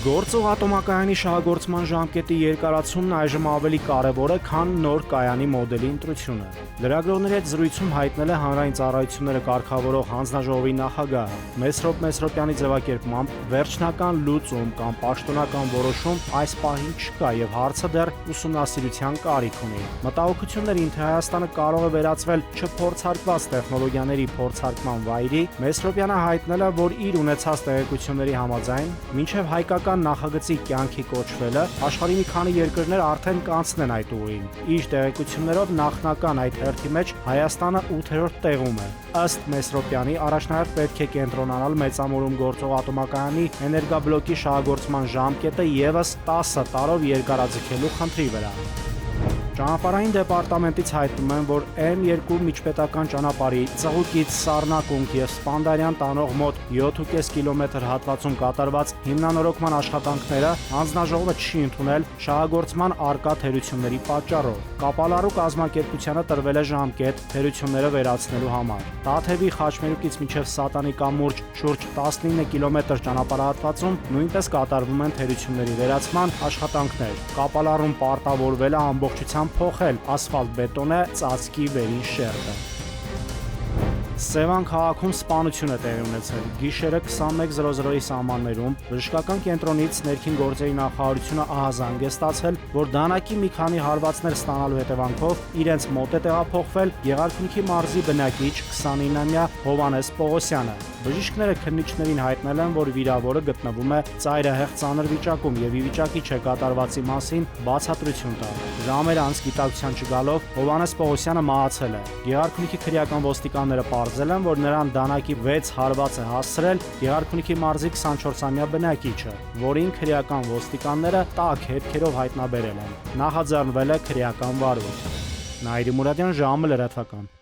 Գործող ատոմակայանի շահագործման ժամկետի երկարացումն այժմ ավելի կարևոր է, քան նոր կայանի մոդելի ընտրությունը։ Լրագրողների հետ զրույցում հայտնել է Հանրային ծառայությունները կարգավորող հանձնաժողովի նախագահը։ Մեսրոպ Մեսրոպյանի ձևակերպմամբ վերջնական լուծում կամ պաշտոնական որոշում այս պահին չկա եւ հարցը դեռ ուսումնասիրության կարիք ունի։ Մտահոգություններին, թե Հայաստանը կարող է վերածվել չփորձարկված տեխնոլոգիաների փորձարկման վայրի, Մեսրոպյանը հայտնել է, որ իր ունեցած տեղեկությունների համաձայն, մինչև հայկական նախագծի կյանքի կոչվելը, աշխարհի մի քանի երկրներ արդեն կանցնեն այդ ուղին։ Իր տեղեկություններով նախնական այդ հերթի մեջ Հայաստանը 8-րդ տեղում է։ Ըստ Մեսրոպյանի, առաջնահերթ պետք է կենտրոնանալ մեծամորում գործող ատոմակայանի էներգաբլոկի շահագործման ժամկետը ևս 10 տարով երկարաձգելու խնդրի վրա։ Ճանապարհային դեպարտամենտից հայտնում են, որ M2 միջպետական ճանապարհի Ծղուկից Սառնակունք եւ Սպանդարյան տանող մոտ 7.5 կիլոմետր հատվածում կատարված հիմնանորոգման աշխատանքները հանձնաժողովը չի ընդունել շահագործման առկա թերությունների պատճառով։ Կապալառու կազմակերպությանը տրվել է ժամկետ թերությունները վերացնելու համար։ Տաթևի Խաչմերուկից մինչև Սատանի կամուրջ շուրջ 19 կիլոմետր ճանապարհատվածում նույնպես կատարվում են թերությունների վերացման աշխատանքներ։ Կապալառում պարտավորվել է ամբողջությամբ փոխել ասֆալտ-բետոնե ծածկի վերին շերտը։ Սևան քաղաքում սպանություն է տեղի ունեցել։ Գիշերը 21:00-ի սահմաններում բժշկական կենտրոնից ներքին գործերի նախարարությունը ահազանգ է ստացել, որ դանակի մի քանի հարվածներ ստանալու հետևանքով իրենց մոտ է տեղափոխվել Գեղարքունիքի մարզի բնակիչ 29-ամյա Հովհաննես Պողոսյանը։ Բժիշկները քննիչներին հայտնել են, որ վիրավորը գտնվում է ծայրահեղ ծանր վիճակում եւ ի վիճակի չէ կատարվածի մասին բացատրություն տալ։ Ժամեր անց գիտակցության չգալով Հովհաննես Պողոսյանը մահացել է։ Գեղարքունիքի քրեական ոստիկանները պարզել են, որ նրան դանակի 6 հարված է հասցրել Գեղարքունիքի մարզի 24-ամյա բնակիչը, որին քրեական ոստիկանները տաք հետքերով հայտնաբերել են։ Նախաձեռնվել է քրեական վարույթ։ Նայիրի Մուրադյան, ժամը լրատվական։